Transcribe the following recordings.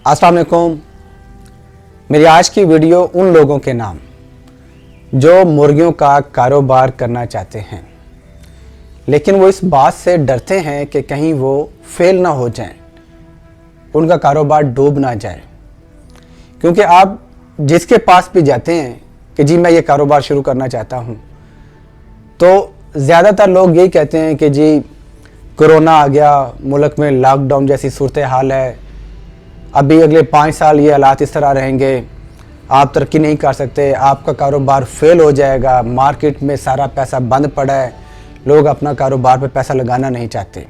अस्सलाम वालेकुम। मेरी आज की वीडियो उन लोगों के नाम जो मुर्गियों का कारोबार करना चाहते हैं, लेकिन वो इस बात से डरते हैं कि कहीं वो फेल ना हो जाएं, उनका कारोबार डूब ना जाए। क्योंकि आप जिसके पास भी जाते हैं कि जी मैं ये कारोबार शुरू करना चाहता हूँ, तो ज़्यादातर लोग यही कहते हैं कि जी कोरोना आ गया, मुल्क में लॉकडाउन जैसी सूरत हाल है, अभी अगले 5 साल ये हालात इस तरह रहेंगे, आप तरक्की नहीं कर सकते, आपका कारोबार फेल हो जाएगा, मार्केट में सारा पैसा बंद पड़ा है, लोग अपना कारोबार पे पैसा लगाना नहीं चाहते।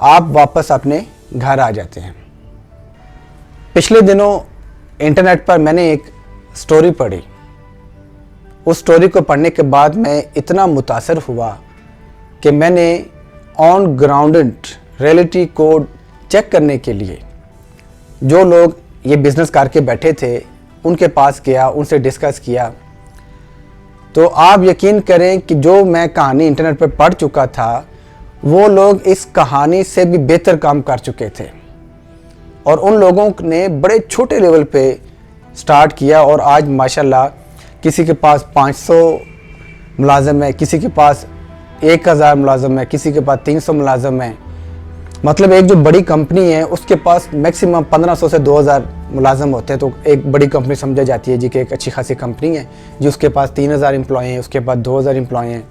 आप वापस अपने घर आ जाते हैं। पिछले दिनों इंटरनेट पर मैंने एक स्टोरी पढ़ी। उस स्टोरी को पढ़ने के बाद मैं इतना मुतासर हुआ कि मैंने ऑन ग्राउंडेड रियलिटी को चेक करने के लिए जो लोग ये बिज़नेस करके बैठे थे उनके पास गया, उनसे डिस्कस किया। तो आप यकीन करें कि जो मैं कहानी इंटरनेट पर पढ़ चुका था, वो लोग इस कहानी से भी बेहतर काम कर चुके थे और उन लोगों ने बड़े छोटे लेवल पे स्टार्ट किया और आज माशाल्लाह किसी के पास 500 मुलाज़िम है, किसी के पास 1000 मुलाज़िम है, किसी के पास 300 मुलाज़िम है। मतलब एक जो बड़ी कंपनी है उसके पास मैक्सिमम 1500 से 2000 मुलाज़िम होते हैं, तो एक बड़ी कंपनी समझा जाती है जी कि एक अच्छी खासी कंपनी है जी। उसके पास 3000 एम्प्लॉय हैं, उसके पास 2000 एम्प्लॉय हैं।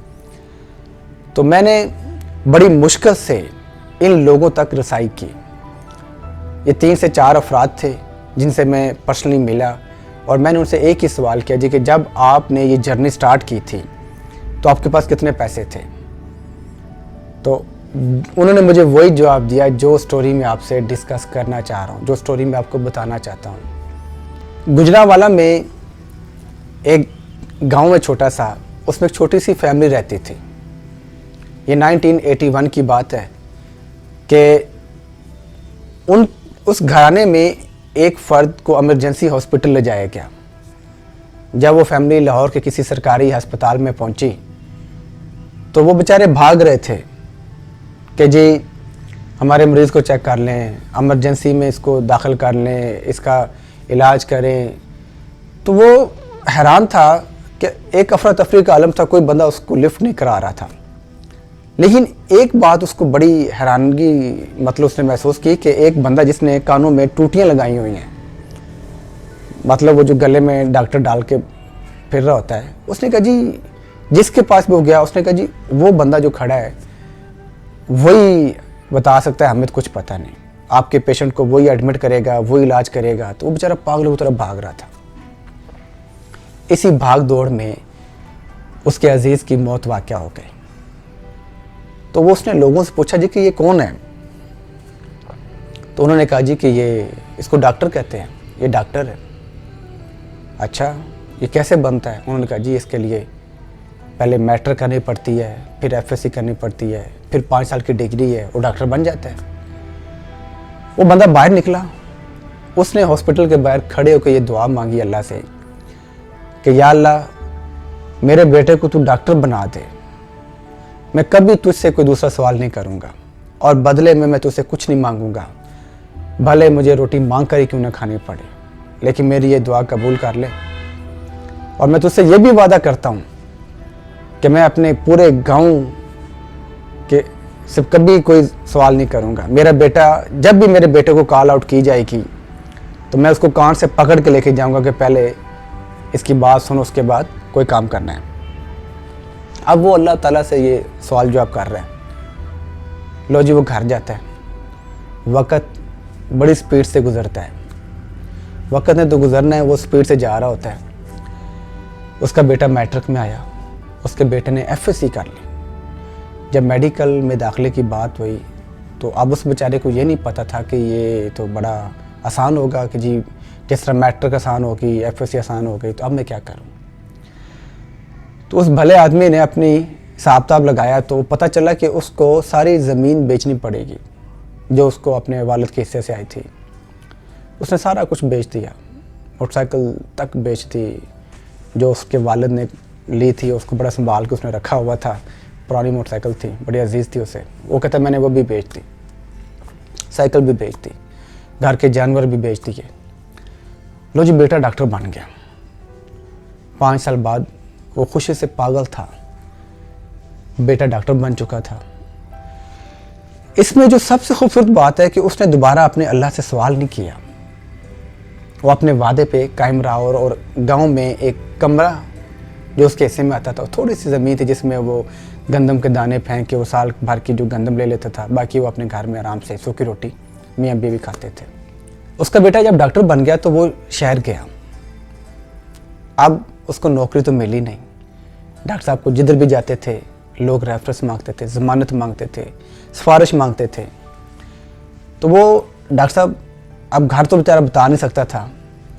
तो मैंने बड़ी मुश्किल से इन लोगों तक रसाई की। ये 3 से 4 अफराद थे जिनसे मैं पर्सनली मिला और मैंने उनसे एक ही सवाल किया जी कि जब आपने ये जर्नी स्टार्ट की थी तो आपके पास कितने पैसे थे। तो उन्होंने मुझे वही जवाब दिया जो स्टोरी में आपसे डिस्कस करना चाह रहा हूँ, जो स्टोरी मैं आपको बताना चाहता हूँ। गुजरांवाला में एक गांव में छोटा सा, उसमें एक छोटी सी फैमिली रहती थी। ये 1981 की बात है कि उस घराने में एक फ़र्द को इमरजेंसी हॉस्पिटल ले जाया गया। जब वो फैमिली लाहौर के किसी सरकारी अस्पताल में पहुंची तो वो बेचारे भाग रहे थे कि जी हमारे मरीज़ को चेक कर लें, इमरजेंसी में इसको दाखिल कर लें, इसका इलाज करें। तो वो हैरान था कि एक अफरा तफरी का आलम था, कोई बंदा उसको लिफ्ट नहीं करा रहा था। लेकिन एक बात उसको बड़ी हैरानगी मतलब उसने महसूस की कि एक बंदा जिसने कानों में टूटियाँ लगाई हुई हैं, मतलब वो जो गले में डॉक्टर डाल के फिर रहा होता है, उसने कहा जी जिसके पास भी वो गया, उसने कहा जी वो बंदा जो खड़ा है वही बता सकता है, हमें तो कुछ पता नहीं, आपके पेशेंट को वही एडमिट करेगा, वही इलाज करेगा। तो वो बेचारा पागलों की तरफ भाग रहा था। इसी भाग दौड़ में उसके अजीज़ की मौत वाक़या हो गई। तो वो उसने लोगों से पूछा जी कि ये कौन है। तो उन्होंने कहा जी कि ये इसको डॉक्टर कहते हैं, ये डॉक्टर है। अच्छा ये कैसे बनता है? उन्होंने कहा जी इसके लिए पहले मैट्रिक करनी पड़ती है, फिर एफएससी करनी पड़ती है, फिर 5 साल की डिग्री है, वो डॉक्टर बन जाता है। वो बंदा बाहर निकला, उसने हॉस्पिटल के बाहर खड़े होकर ये दुआ मांगी अल्लाह से कि या अल्लाह मेरे बेटे को तू डॉक्टर बना दे, मैं कभी तुझसे कोई दूसरा सवाल नहीं करूँगा और बदले में मैं तुझसे कुछ नहीं मांगूंगा, भले मुझे रोटी मांग कर ही क्यों ना खानी पड़े, लेकिन मेरी ये दुआ कबूल कर ले। और मैं तुझसे ये भी वादा करता हूँ कि मैं अपने पूरे गांव के सिर्फ कभी कोई सवाल नहीं करूँगा। मेरा बेटा, जब भी मेरे बेटे को कॉल आउट की जाएगी तो मैं उसको कान से पकड़ के लेके जाऊँगा कि पहले इसकी बात सुनो, उसके बाद कोई काम करना है। अब वो अल्लाह ताला से ये सवाल जवाब कर रहे हैं। लो जी वो घर जाता है। वक़्त बड़ी स्पीड से गुज़रता है, वक़्त ने तो गुज़रना है, वो स्पीड से जा रहा होता है। उसका बेटा मैट्रिक में आया, उसके बेटे ने एफएससी कर ली। जब मेडिकल में दाखिले की बात हुई तो अब उस बेचारे को ये नहीं पता था कि ये तो बड़ा आसान होगा कि जी जिस तरह मैट्रिक आसान होगी, एफएससी आसान हो गई, तो अब मैं क्या करूँ। तो उस भले आदमी ने अपनी हिसाब किताब लगाया तो पता चला कि उसको सारी ज़मीन बेचनी पड़ेगी जो उसको अपने वालिद के हिस्से से आई थी। उसने सारा कुछ बेच दिया, मोटरसाइकिल तक बेच दी जो उसके वालिद ने ली थी, उसको बड़ा संभाल के उसने रखा हुआ था। पुरानी मोटरसाइकिल थी, बड़ी अजीज़ थी उसे। वो कहता मैंने वो भी बेच दी, साइकिल भी बेच दी। घर के जानवर भी बेच दिए। लो जी, बेटा डॉक्टर बन गया। 5 साल बाद वो खुशी से पागल था, बेटा डॉक्टर बन चुका था। इसमें जो सबसे खूबसूरत बात है कि उसने दोबारा अपने अल्लाह से सवाल नहीं किया। वो अपने वादे पे कायम रहा और गांव में एक कमरा जो उसके हिस्से में आता था, थोड़ी सी ज़मीन थी जिसमें वो गंदम के दाने फेंक के वो साल भर की जो गंदम ले लेता था, बाकी वो अपने घर में आराम से सूखी रोटी मियाँ बीवी खाते थे। उसका बेटा जब डॉक्टर बन गया तो वो शहर गया। अब उसको नौकरी तो मिली नहीं। डॉक्टर साहब को जिधर भी जाते थे लोग रेफरेंस मांगते थे, ज़मानत मांगते थे, सिफारिश मांगते थे। तो वो डॉक्टर साहब अब घर तो बेचारा बता नहीं सकता था।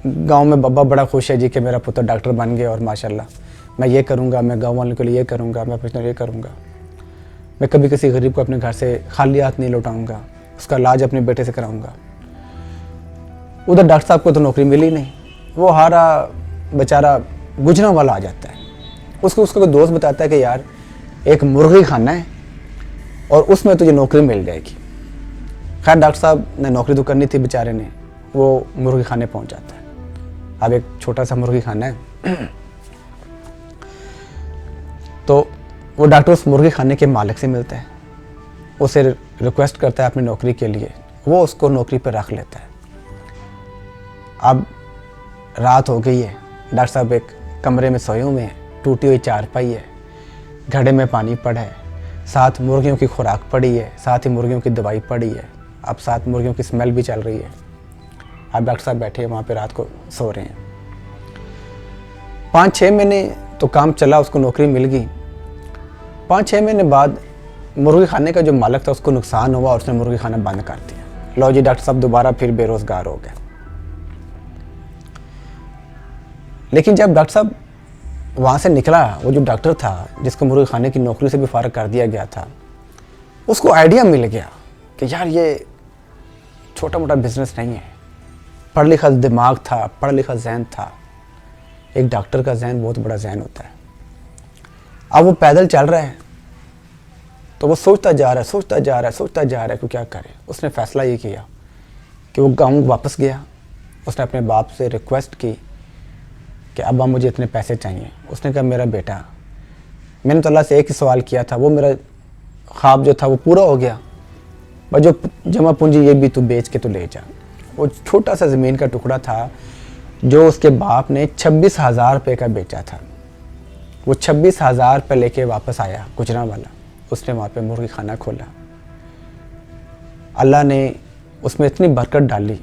गांव में बब्बा बड़ा खुश है जी कि मेरा पुत्र डॉक्टर बन गया और माशाल्लाह मैं ये करूँगा, मैं गाँव वालों के लिए ये करूँगा, मैं अपने ये करूँगा, मैं कभी किसी गरीब को अपने घर से खाली हाथ नहीं लौटाऊँगा, उसका इलाज अपने बेटे से कराऊँगा। उधर डॉक्टर साहब को तो नौकरी मिली नहीं। वो हारा बेचारा गुजरा वाला आ जाता है। उसको कोई दोस्त बताता है कि यार एक मुर्गी खाना है और उसमें तुझे नौकरी मिल जाएगी। खैर डॉक्टर साहब ने नौकरी तो करनी थी बेचारे ने, वो मुर्गी खाने पहुंच जाता है। अब एक छोटा सा मुर्गी खाना है तो वो डॉक्टर उस मुर्गी खाने के मालिक से मिलता है, उसे रिक्वेस्ट करता है अपनी नौकरी के लिए, वो उसको नौकरी पर रख लेता है। अब रात हो गई है, डॉक्टर साहब एक कमरे में सोए हुए हैं, टूटी हुई चारपाई है, घड़े में पानी पड़ा है, साथ मुर्गियों की खुराक पड़ी है, साथ ही मुर्गियों की दवाई पड़ी है, अब साथ मुर्गियों की स्मेल भी चल रही है। अब डॉक्टर साहब बैठे वहाँ पे रात को सो रहे हैं। 5-6 महीने तो काम चला, उसको नौकरी मिल गई। 5-6 महीने बाद मुर्गी खाने का जो मालिक था उसको नुकसान हुआ और उसने मुर्गी खाना बंद कर दिया। लो जी, डॉक्टर साहब दोबारा फिर बेरोजगार हो गए। लेकिन जब डॉक्टर साहब वहाँ से निकला, वो जो डॉक्टर था जिसको मुर्गी खाने की नौकरी से भी फारिग कर दिया गया था, उसको आइडिया मिल गया कि यार ये छोटा मोटा बिजनेस नहीं है। पढ़ लिखा दिमाग था, पढ़ लिखा जहन था। एक डॉक्टर का जहन बहुत बड़ा जहन होता है। अब वो पैदल चल रहा है तो वो सोचता जा रहा है कि क्या करे। उसने फैसला ये किया कि वो गाँव वापस गया। उसने अपने बाप से रिक्वेस्ट की कि अब्बा मुझे इतने पैसे चाहिए। उसने कहा मेरा बेटा, मैंने तो अल्लाह से एक ही सवाल किया था, वो मेरा ख्वाब जो था वो पूरा हो गया, बस जो जमा पूंजी ये भी तू बेच के तो ले जा। वो छोटा सा ज़मीन का टुकड़ा था जो उसके बाप ने 26,000 रुपये का बेचा था। वो 26,000 रुपये लेके वापस आया गुजरांवाला। उसने वहाँ पे मुर्गी खाना खोला। अल्लाह ने उसमें इतनी बरकत डाली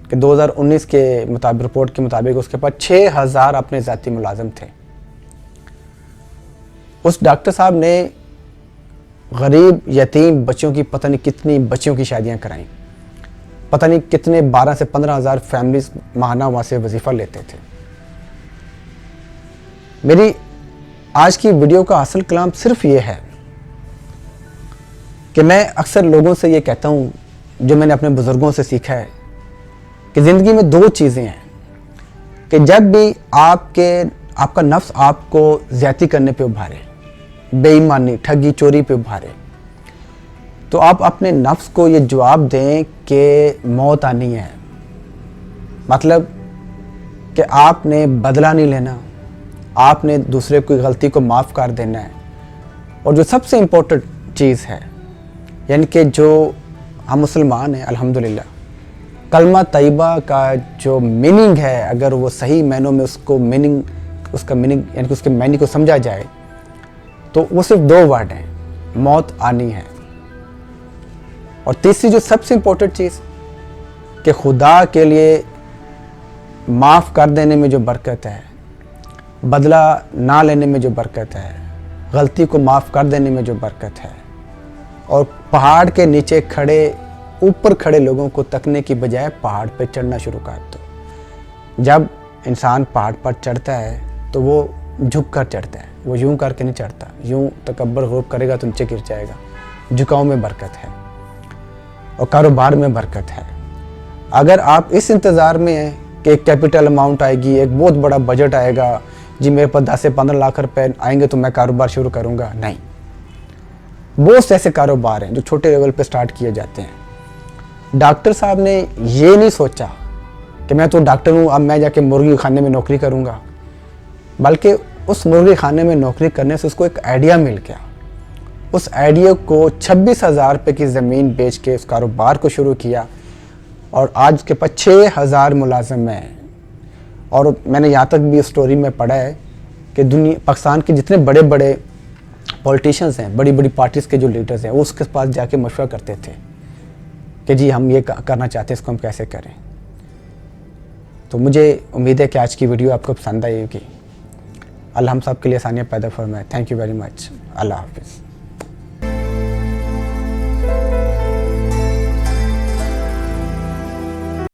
कि 2019 के मुताबिक, रिपोर्ट के मुताबिक, उसके पास 6,000 अपने ज़ाती मुलाजिम थे। उस डॉक्टर साहब ने गरीब यतीम बच्चों की पता नहीं कितनी बच्चियों की शादियां कराईं। पता नहीं कितने 12 से 15,000 फैमिलीज माहाना वहाँ से वजीफ़ा लेते थे। मेरी आज की वीडियो का असल कलाम सिर्फ ये है कि मैं अक्सर लोगों से ये कहता हूँ, जो मैंने अपने बुज़ुर्गों से सीखा है, कि ज़िंदगी में 2 चीज़ें हैं कि जब भी आपका नफ्स आपको ज़्यादती करने पे उभारे, बेईमानी, ठगी, चोरी पे उभारे, तो आप अपने नफ्स को ये जवाब दें कि मौत आनी है। मतलब कि आपने बदला नहीं लेना, आपने दूसरे की गलती को माफ़ कर देना है। और जो सबसे इम्पोर्टेंट चीज़ है, यानी कि जो हम मुसलमान हैं अल्हम्दुलिल्लाह, कलमा तैयबा का जो मीनिंग है, अगर वो सही मायनों में उसका मीनिंग यानी कि उसके मायने को समझा जाए तो वो सिर्फ 2 वर्ड हैं, मौत आनी है। और तीसरी जो सबसे इम्पोर्टेंट चीज़ कि खुदा के लिए माफ़ कर देने में जो बरकत है, बदला ना लेने में जो बरकत है, गलती को माफ़ कर देने में जो बरकत है, और पहाड़ के नीचे ऊपर खड़े लोगों को तकने की बजाय पहाड़ पे चढ़ना शुरू कर दो। जब इंसान पहाड़ पर चढ़ता है तो वो झुक कर चढ़ता है, वो यूं करके नहीं चढ़ता। यूं तकब्बर ग़ुरूर करेगा तो नीचे गिर जाएगा। झुकाव में बरकत है और कारोबार में बरकत है। अगर आप इस इंतज़ार में हैं कि एक कैपिटल अमाउंट आएगी, एक बहुत बड़ा बजट आएगा, जी मेरे पास 10 से 15 लाख रुपए आएंगे तो मैं कारोबार शुरू करूंगा, नहीं। बहुत से ऐसे कारोबार हैं जो छोटे लेवल पे स्टार्ट किए जाते हैं। डॉक्टर साहब ने ये नहीं सोचा कि मैं तो डॉक्टर हूँ, अब मैं जाके मुर्गी खाने में नौकरी करूँगा, बल्कि उस मुर्गी खाने में नौकरी करने से उसको एक आइडिया मिल गया। उस आइडिया को 26,000 रुपये की ज़मीन बेच के उस कारोबार को शुरू किया और आज उसके पास 6,000 मुलाजिम हैं। और मैंने यहाँ तक भी स्टोरी में पढ़ा है कि पाकिस्तान के जितने बड़े बड़े पॉलिटिशियंस हैं, बड़ी बड़ी पार्टीज़ के जो लीडर्स हैं, वो उसके पास जाके मशवरा करते थे कि जी हम ये करना चाहते हैं, इसको हम कैसे करें। तो मुझे उम्मीद है कि आज की वीडियो आपको पसंद आई होगी। अल्लाह हम सब के लिए आसानियाँ पैदा फरमाए। Thank you very much. अल्लाह हाफिज़।